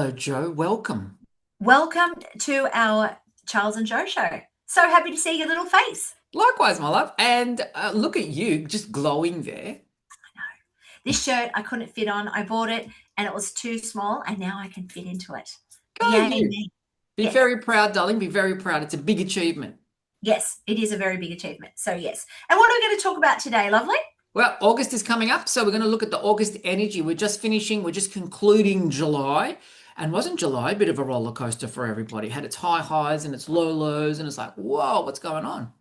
Hello, Joe. Welcome. Welcome to our Charles and Joe show. So happy to see your little face. Likewise, my love. And look at you, just glowing there. This shirt I couldn't fit on. I bought it and it was too small and now I can fit into it. Go Yay you. me. Be Yes. very proud, darling. Be very proud. It's a big achievement. Yes, it is a very big achievement. So yes. And what are we going to talk about today, lovely? Well, August is coming up, so we're going to look at the August energy. We're just concluding July. And wasn't July a bit of a roller coaster for everybody? It had its high highs and its low lows, and it's like, whoa, what's going on?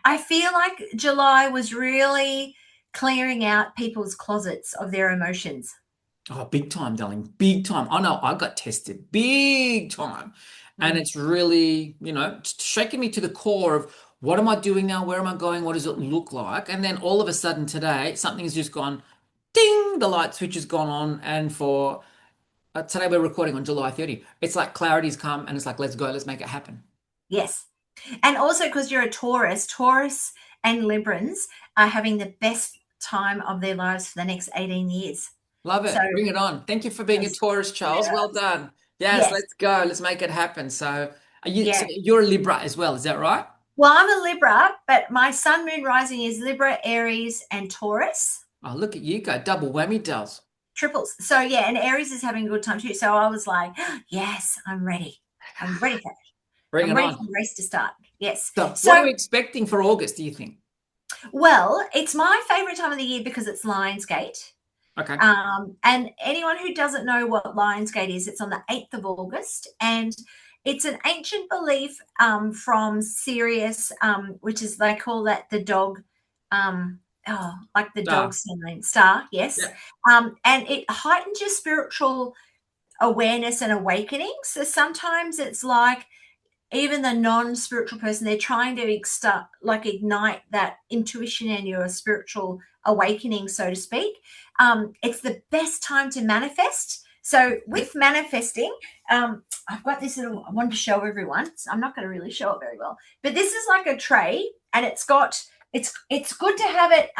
I feel like July was really clearing out people's closets of their emotions. Oh, big time, darling. Big time. I know I got tested big time. And Mm. it's really, shaking me to the core of what am I doing now? Where am I going? What does it look like? And then all of a sudden today, something's just gone ding, the light switch has gone on. And for today, we're recording on July 30. It's like clarity's come and it's like, let's go, let's make it happen. Yes. And also because you're a Taurus, Taurus and Librans are having the best time of their lives for the next 18 years. Love So, it. Bring it on. Thank you for being a yes. Taurus, Charles. Well Yes. done. Yes, Yes. let's go. Let's make it happen. So Yeah. you're a Libra as well, is that right? Well, I'm a Libra, but my sun, moon, rising is Libra, Aries, and Taurus. Oh, look at you go. Double whammy dolls. Triples. So, yeah, and Aries is having a good time too. So I was like, yes, I'm ready. I'm ready for it. Bring I'm it ready for on. the race to start. Yes. So, what are So, we expecting for August, do you think? well, it's my favorite time of the year because it's Lionsgate. Okay. And anyone who doesn't know what Lionsgate is, it's on the 8th of August. And it's an ancient belief from Sirius, which is, they call that the dog, like the dog Star. sign, star, yes. Yeah. And it heightens your spiritual awareness and awakening. So sometimes it's like, even the non-spiritual person, they're trying to ignite that intuition and your spiritual awakening, so to speak. It's the best time to manifest. So with manifesting, I've got this little, I wanted to show everyone. So I'm not going to really show it very well, but this is like a tray, and it's good to have it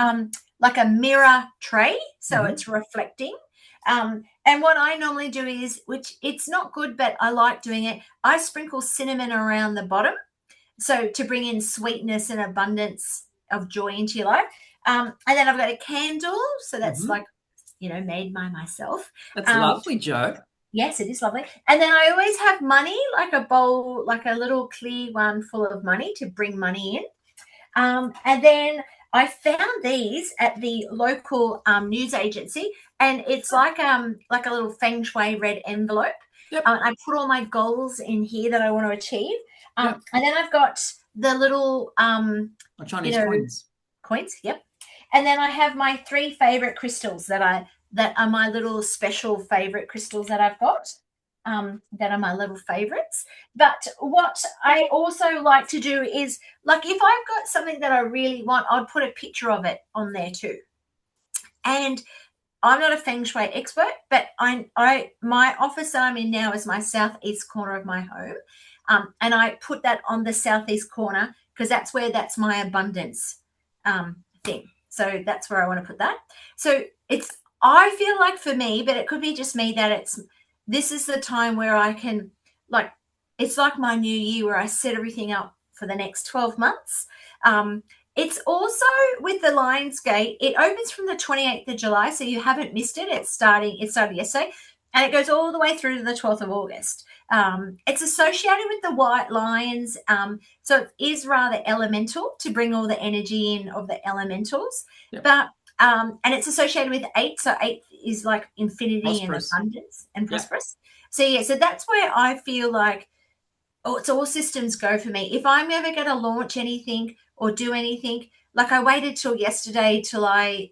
like a mirror tray, so Mhm. it's reflecting. And what I normally do is, which it's not good, but I like doing it, I sprinkle cinnamon around the bottom. So to bring in sweetness and abundance of joy into your life. And then I've got a candle. So that's Mhm. like, made by myself. That's Um, lovely, Joe. yes, it is lovely. And then I always have money, like a bowl, like a little clear one full of money to bring money in. And then I found these at the local news agency, and it's like a little feng shui red envelope. Yep. I put all my goals in here that I want to achieve, Yep. and then I've got the little My you Chinese know coins. coins. Yep. And then I have my three favorite crystals that are my little special favorite crystals that I've got. That are my little favorites. But what I also like to do is, like, if I've got something that I really want, I'd put a picture of it on there too. And I'm not a feng shui expert, but I my office that I'm in now is my southeast corner of my home, and I put that on the southeast corner because that's my abundance thing. So that's where I want to put that. So it's, I feel like for me, but it could be just me, that this is the time where I can, like, it's like my new year where I set everything up for the next 12 months. It's also with the Lionsgate, it opens from the 28th of July, so you haven't missed it. It started yesterday, and it goes all the way through to the 12th of August. It's associated with the white lions, so it is rather elemental to bring all the energy in of the elementals. Yep. But and it's associated with eight, so eight is like infinity and Prosperous. abundance and Yep. prosperous. So yeah, so that's where I feel like, oh, it's all systems go for me. If I'm ever going to launch anything or do anything, like I waited till yesterday till I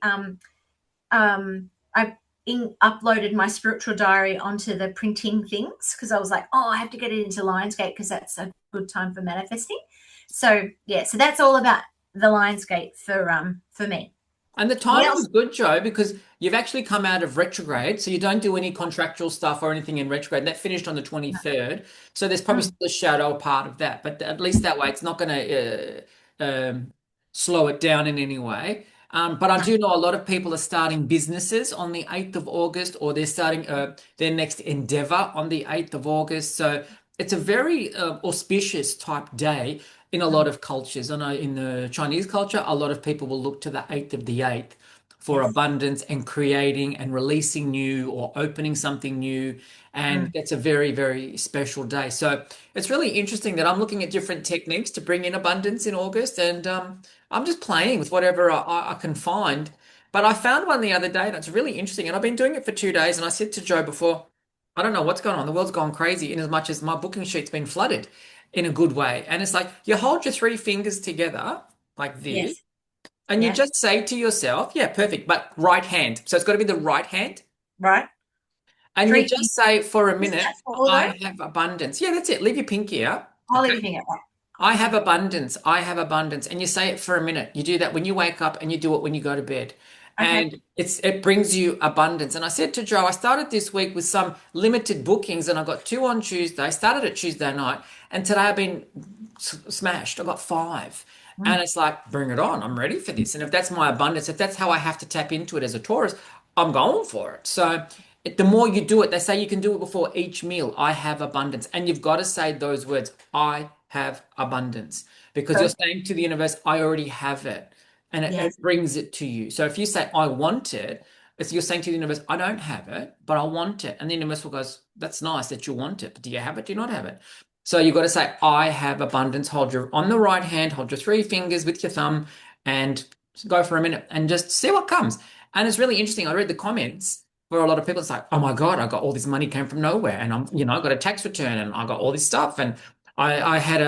uploaded my spiritual diary onto the printing things because I was like, oh, I have to get it into Lionsgate because that's a good time for manifesting. So yeah, so that's all about the Lionsgate for me. And the What timing is else? good, Joe, because you've actually come out of retrograde, so you don't do any contractual stuff or anything in retrograde. That finished on the 23rd, so there's probably Mm, still a shadow part of that, but at least that way it's not going to slow it down in any way. But I do know a lot of people are starting businesses on the 8th of August, or they're starting their next endeavor on the 8th of August. So it's a very auspicious type day in a lot Mm. of cultures. I know in the Chinese culture, a lot of people will look to the 8th of the 8th for Yes. abundance and creating and releasing new or opening something new. And Mm. that's a very, very special day. So it's really interesting that I'm looking at different techniques to bring in abundance in August. And I'm just playing with whatever I can find. But I found one the other day that's really interesting. And I've been doing it for 2 days. And I said to Joe before, I don't know what's going on. The world's gone crazy in as much as my booking sheet's been flooded in a good way. And it's like you hold your three fingers together like this, Yes. and you Yeah. just say to yourself, yeah, perfect, but right hand. So it's got to be the right hand. Right. And you Three just fingers. say for a Isn't minute, that four though? I have abundance. Yeah, that's it. Leave your pinky out. I'll leave Okay. your finger. Right. I have Okay. abundance. I have abundance. And you say it for a minute. You do that when you wake up and you do it when you go to bed. Okay. And it brings you abundance. And I said to Joe, I started this week with some limited bookings and I got two on Tuesday, started at Tuesday night, and today I've been smashed. I got five. Mm. And it's like, bring it on. I'm ready for this. And if that's my abundance, if that's how I have to tap into it as a Taurus, I'm going for it. So the more you do it, they say you can do it before each meal. I have abundance. And you've got to say those words, I have abundance, because you're Good. saying to the universe, I already have it. And it Yes. brings it to you. So if you say, I want it, it's you're saying to the universe, I don't have it, but I want it. And the universe will go, that's nice that you want it, but do you have it? Do you not have it? So you've got to say, I have abundance. Hold your on the right hand, hold your three fingers with your thumb and go for a minute and just see what comes. And it's really interesting. I read the comments for a lot of people. It's like, oh my God, I got all this money came from nowhere. And I got a tax return and I got all this stuff. And I had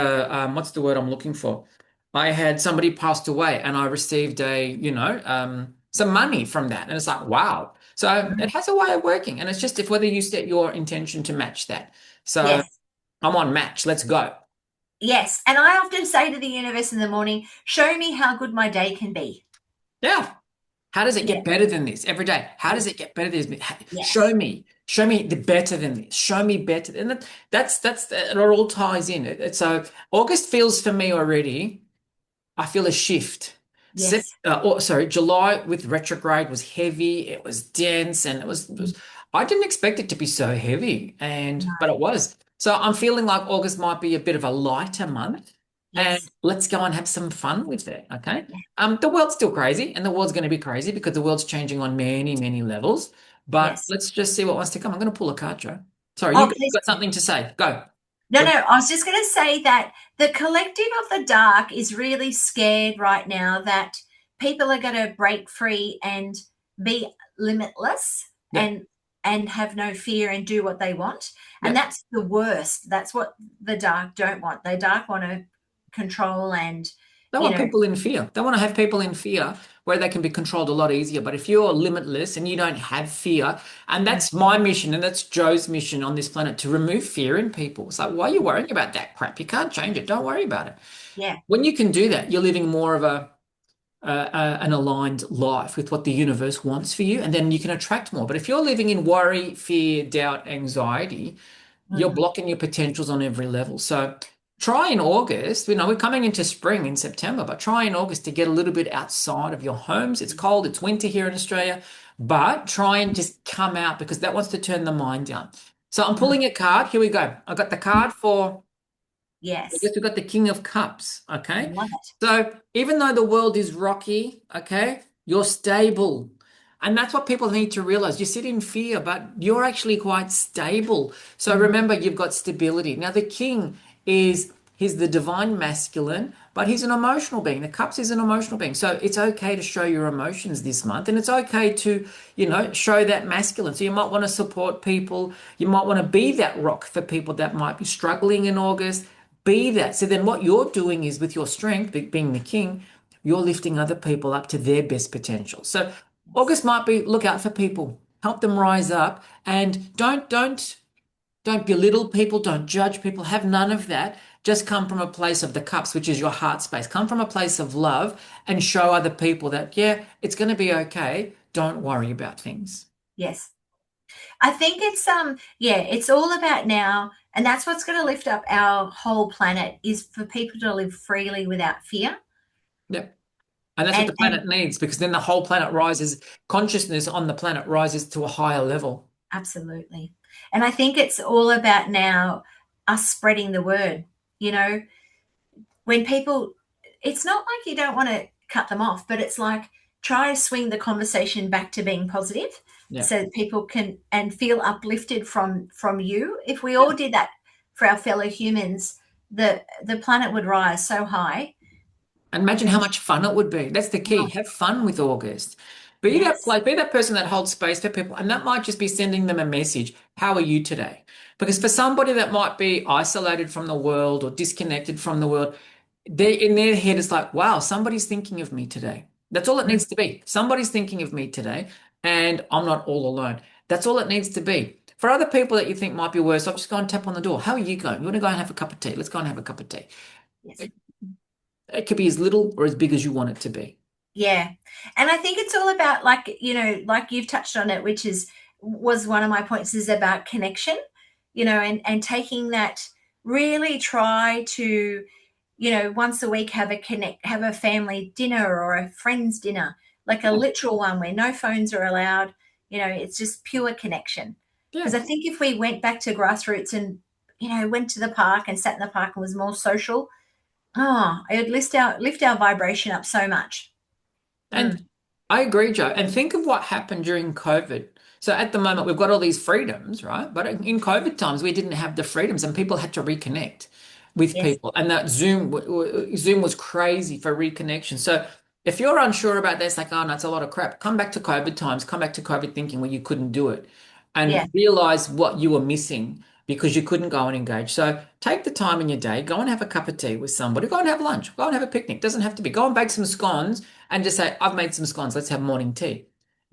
what's the word I'm looking for? I had somebody passed away and I received some money from that. And it's like, wow. So Mm. it has a way of working. And it's just if whether you set your intention to match that. So Yes. I'm on match. Let's go. Yes. And I often say to the universe in the morning, show me how good my day can be. Yeah. How does it Yeah. get better than this every day? How does Yes. it get better than this? Yes. Show me the better than this. Show me better. And that's it all ties in. So August feels for me already. I feel a shift. Yes. July with retrograde was heavy. It was dense, and I didn't expect it to be so heavy, No. but it was. So I'm feeling like August might be a bit of a lighter month, and Yes. let's go and have some fun with it. Okay. Yeah. The world's still crazy, and the world's going to be crazy because the world's changing on many, many levels. But Yes. let's just see what wants to come. I'm going to pull a card, Joe. Sorry, Oh, you please. got something to say. Go. No, What? no. I was just going to say that the collective of the dark is really scared right now that people are going to break free and be limitless Yeah. and have no fear and do what they want. And Yeah. that's the worst. That's what the dark don't want. The dark want to control and, They you want know, people in fear. They want to have people in fear where they can be controlled a lot easier. But if you're limitless and you don't have fear, and mm, that's my mission and that's Joe's mission on this planet to remove fear in people. It's like, why are you worrying about that crap? You can't change it. Don't worry about it. yeah, When you can do that, you're living more of an aligned life with what the universe wants for you, and then you can attract more. But if you're living in worry, fear, doubt, anxiety, you're mm, blocking your potentials on every level. So try in August, we're coming into spring in September, but try in August to get a little bit outside of your homes. It's cold, it's winter here in Australia, but try and just come out because that wants to turn the mind down. So I'm mm, pulling a card. Here we go. I got the card for, I yes. guess we got the King of Cups. Okay. Love it. So even though the world is rocky, okay, you're stable. And that's what people need to realize. You sit in fear, but you're actually quite stable. So Mm, remember, you've got stability. Now, the king he's the divine masculine, but he's an emotional being. The cups is an emotional being. So it's okay to show your emotions this month. And it's okay to, show that masculine. So you might want to support people. You might want to be that rock for people that might be struggling in August. Be that. So then what you're doing is with your strength, being the king, you're lifting other people up to their best potential. So yes. August might be look out for people, help them rise up, and don't belittle people, don't judge people, have none of that. Just come from a place of the cups, which is your heart space. Come from a place of love and show other people that, yeah, it's going to be okay. Don't worry about things. Yes. I think it's yeah, it's all about now, and that's what's going to lift up our whole planet is for people to live freely without fear. Yep. And that's what the And planet needs, because then the whole planet rises, consciousness on the planet rises to a higher level. absolutely. And I think it's all about now us spreading the word. You know, when people, it's not like you don't want to cut them off, but it's like try to swing the conversation back to being positive Yeah. so that people can and feel uplifted from you. If we all did that for our fellow humans, the planet would rise so high. And imagine how And much fun it would be. That's the key. oh, Have fun with August. Be that yes, like be that person that holds space for people. And that might just be sending them a message. How are you today? Because for somebody that might be isolated from the world or disconnected from the world, they in their head it's like, wow, somebody's thinking of me today. That's all it mm, needs to be. Somebody's thinking of me today, and I'm not all alone. That's all it needs to be. For other people that you think might be worse, I'll just go and tap on the door. How are you going? You want to go and have a cup of tea? Let's go and have a cup of tea. yes. It could be as little or as big as you want it to be. Yeah. And I think it's all about like, like you've touched on it, which is was one of my points is about connection, and taking that really try to, once a week have a family dinner or a friend's dinner, like a Yeah, literal one where no phones are allowed, it's just pure connection. Because yeah, I think if we went back to grassroots and, went to the park and sat in the park and was more social, it would lift our vibration up so much. Mm. and I agree, Joe. And think of what happened during COVID. So at the moment, we've got all these freedoms, right? But in COVID times, we didn't have the freedoms, and people had to reconnect with Yes. people. And that Zoom was crazy for reconnection. So if you're unsure about this, like, oh no, it's a lot of crap. Come back to COVID times. Come back to COVID thinking where you couldn't do it, Yeah. and realize what you were missing because you couldn't go and engage. So take the time in your day, go and have a cup of tea with somebody, go and have lunch, go and have a picnic. Doesn't have to be. Go and bake some scones and just say, I've made some scones, let's have morning tea.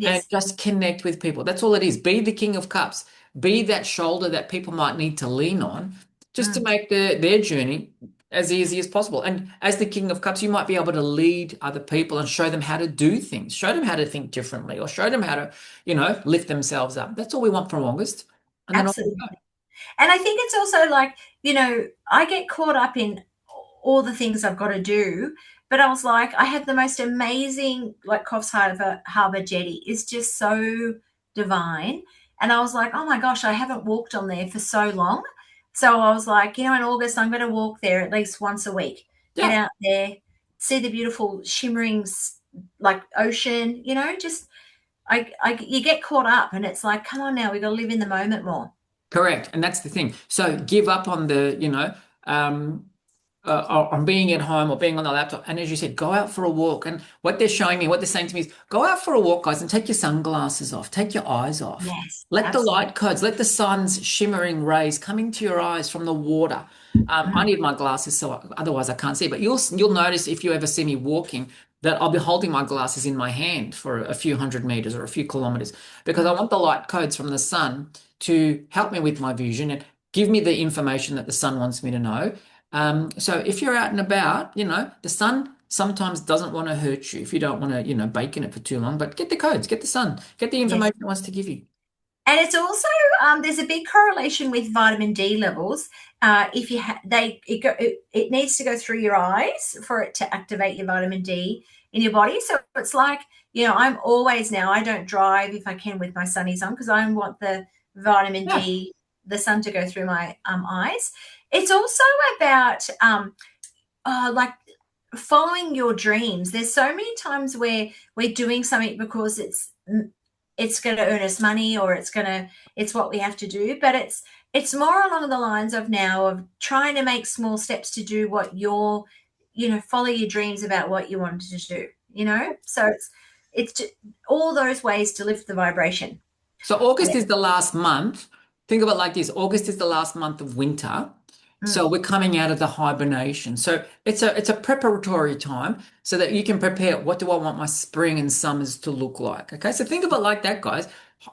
And Yes. just connect with people. That's all it is. Be the king of cups. Be that shoulder that people might need to lean on just to Mm. make their journey as easy as possible. And as the king of cups, you might be able to lead other people and show them how to do things, show them how to think differently, or show them how to, lift themselves up. That's all we want from August. And then off we go. Absolutely. And I think it's also like, I get caught up in all the things I've got to do. But I was like, I have the most amazing, like Coffs Harbour jetty is just so divine. And I was like, oh my gosh, I haven't walked on there for so long. So I was like, in August, I'm going to walk there at least once a week, get Yeah. out there, see the beautiful shimmering, like ocean, just you get caught up and it's like, come on now, we've got to live in the moment more. Correct. And that's the thing. So give up on the, on being at home or being on the laptop. And as you said, go out for a walk. And what they're showing me, what they're saying to me is go out for a walk, guys, and take your sunglasses off, take your eyes off. Yes, Let the absolutely. light codes, let the sun's shimmering rays come into your eyes from the water. I Mm, need my glasses, so otherwise I can't see. But you'll notice if you ever see me walking that I'll be holding my glasses in my hand for a few hundred meters or a few kilometers because I mm. want the light codes from the sun to help me with my vision and give me the information that the sun wants me to know. So if you're out and about, the sun sometimes doesn't want to hurt you if you don't want to, bake in it for too long. But get the codes, get the sun, get the Yes. information it wants to give you. And it's also there's a big correlation with vitamin D levels. If you it needs to go through your eyes for it to activate your vitamin D in your body. So it's like I'm always now I don't drive if I can with my sunnies on because I want the vitamin Yeah, D, the sun to go through my eyes. It's also about like following your dreams. There's so many times where we're doing something because it's going to earn us money or it's what we have to do, but it's more along the lines of now of trying to make small steps to do what you're follow your dreams about what you wanted to do, so it's just all those ways to lift the vibration. so August Yeah. is the last month. Think of it like this. August is the last month of winter. So Mm. we're coming out of the hibernation. So it's a preparatory time so that you can prepare what do I want my spring and summers to look like. Okay. So think of it like that, guys.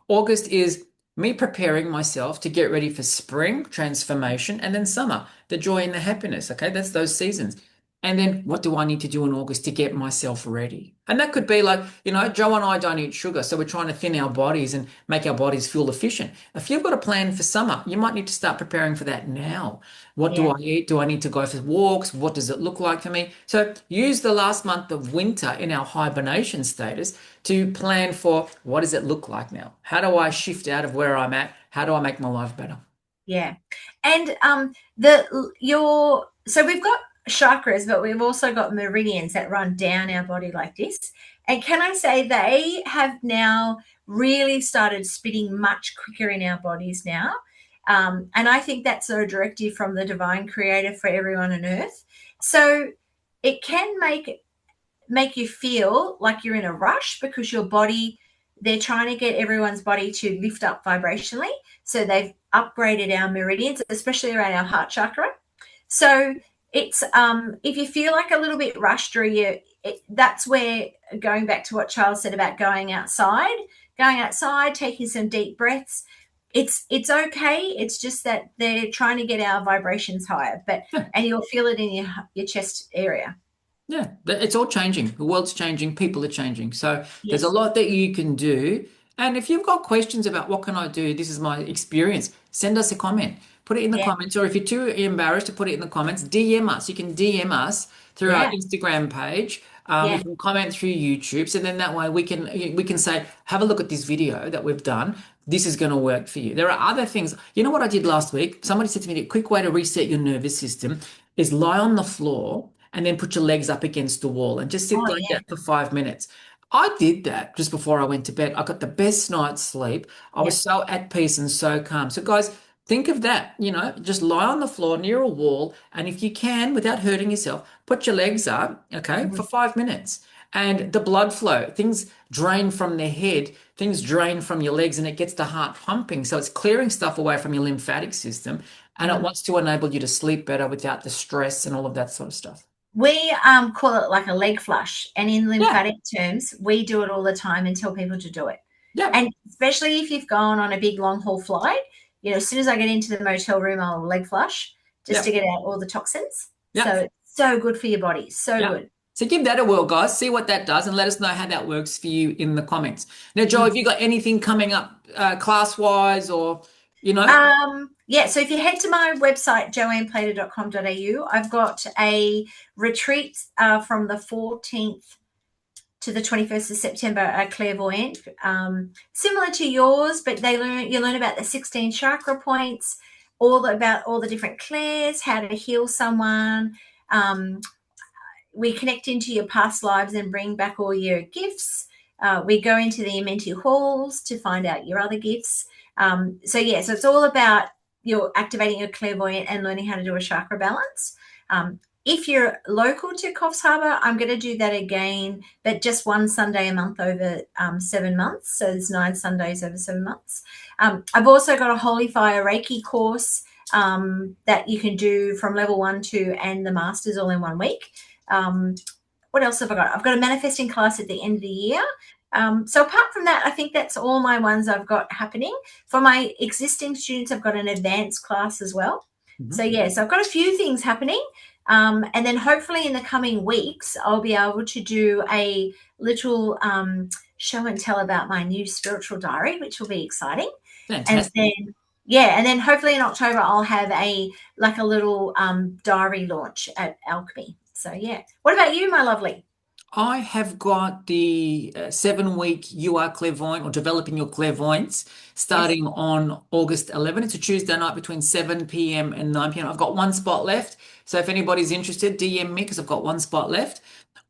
August is me preparing myself to get ready for spring, transformation, and then summer, the joy and the happiness. Okay. That's those seasons. And then what do I need to do in August to get myself ready? And that could be like, Joe and I don't eat sugar, so we're trying to thin our bodies and make our bodies fuel efficient. If you've got a plan for summer, you might need to start preparing for that now. What do Yeah. I eat? Do I need to go for walks? What does it look like for me? So use the last month of winter in our hibernation status to plan for what does it look like now? How do I shift out of where I'm at? How do I make my life better? Yeah. And the your so we've got chakras, but we've also got meridians that run down our body like this. And can I say they have now really started spinning much quicker in our bodies now. And I think that's a directive from the divine creator for everyone on earth. So it can make you feel like you're in a rush because your body, they're trying to get everyone's body to lift up vibrationally. So they've upgraded our meridians, especially around our heart chakra. So it's if you feel like a little bit rushed, or that's where, going back to what Charles said about going outside, taking some deep breaths. It's okay. It's just that they're trying to get our vibrations higher, and you'll feel it in your chest area. Yeah, it's all changing. The world's changing, people are changing. So there's a Yes. lot that you can do. And if you've got questions about what can I do, this is my experience, send us a comment. Put it in the Yeah. comments, or if you're too embarrassed to put it in the comments, DM us. You can DM us through our Yeah. Instagram page. You Yeah. can comment through YouTube. So then that way we can say, have a look at this video that we've done. This is going to work for you. There are other things. You know what I did last week? Somebody said to me, a quick way to reset your nervous system is lie on the floor and then put your legs up against the wall and just sit Oh, like yeah. that for 5 minutes. I did that just before I went to bed. I got the best night's sleep. I Yeah. was so at peace and so calm. So, guys, think of that. Just lie on the floor near a wall. And if you can, without hurting yourself, put your legs up, okay, for Mhm. 5 minutes. And the blood flow, things drain from the head, things drain from your legs, and it gets the heart pumping. So it's clearing stuff away from your lymphatic system. And it Mm. wants to enable you to sleep better without the stress and all of that sort of stuff. We call it like a leg flush, and in Yeah. lymphatic terms, we do it all the time and tell people to do it. Yeah. And especially if you've gone on a big long haul flight, as soon as I get into the motel room, I'll leg flush just to Yeah. get out all the toxins. So Yeah. it's so good for your body. So Yeah. good. So give that a whirl, guys. See what that does and let us know how that works for you in the comments. Now, Joe, Mm. have you got anything coming up class-wise or, you know? Yeah, so if you head to my website, joanneplater.com.au, I've got a retreat from the 14th to the 21st of September, a clairvoyant, similar to yours, but you learn about the 16 chakra points, about all the different clairs, how to heal someone. We connect into your past lives and bring back all your gifts. We go into the Amenti halls to find out your other gifts. So it's all about your activating your clairvoyant and learning how to do a chakra balance. If you're local to Coffs Harbour, I'm going to do that again, but just one Sunday a month over 7 months. So there's 9 Sundays over 7 months. I've also got a Holy Fire Reiki course that you can do from level 1, 2, and the Masters all in 1 week. What else have I got? I've got a manifesting class at the end of the year. So apart from that, I think that's all my ones I've got happening. For my existing students, I've got an advanced class as well. Mhm. So I've got a few things happening. And then hopefully in the coming weeks, I'll be able to do a little show and tell about my new spiritual diary, which will be exciting. And Fantastic. then hopefully in October, I'll have a little diary launch at Alchemy. So yeah. What about you, my lovely? I have got the 7 week You Are Clairvoyant or Developing Your Clairvoyance Yes. starting on August 11th. It's a Tuesday night between 7 p.m. and 9 p.m. I've got one spot left. So if anybody's interested, DM me because I've got one spot left.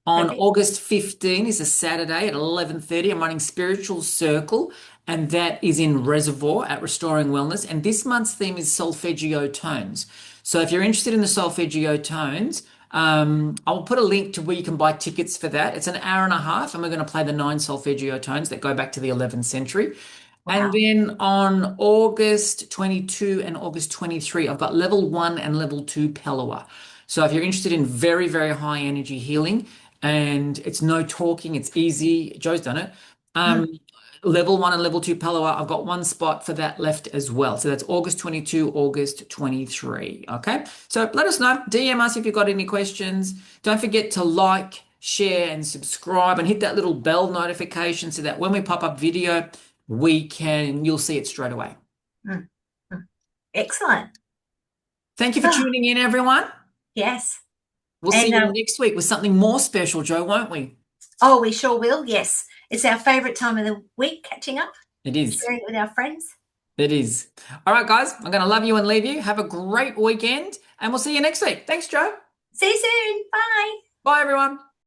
On Perfect. August 15 is a Saturday at 11:30. I'm running Spiritual Circle, and that is in Reservoir at Restoring Wellness. And this month's theme is solfeggio tones. So if you're interested in the solfeggio tones, I'll put a link to where you can buy tickets for that. It's an hour and a half, and we're going to play the 9 solfeggio tones that go back to the 11th century. And Wow. then on August 22 and August 23, I've got level 1 and level 2 Palawa. So if you're interested in very, very high energy healing, and it's no talking, it's easy. Joe's done it. Mm. Um, level 1 and level 2 Palo Alto, I've got one spot for that left as well. So that's August 22, August 23. Okay. So let us know. DM us if you've got any questions. Don't forget to like, share, and subscribe, and hit that little bell notification so that when we pop up video, you'll see it straight away. Mm. Mm. Excellent. Thank you for tuning in, everyone. Yes. We'll see you next week with something more special, Jo, won't we? Oh, we sure will. Yes. It's our favorite time of the week, catching up. It is. Sharing it with our friends. It is. All right, guys, I'm going to love you and leave you. Have a great weekend, and we'll see you next week. Thanks, Jo. See you soon. Bye. Bye, everyone.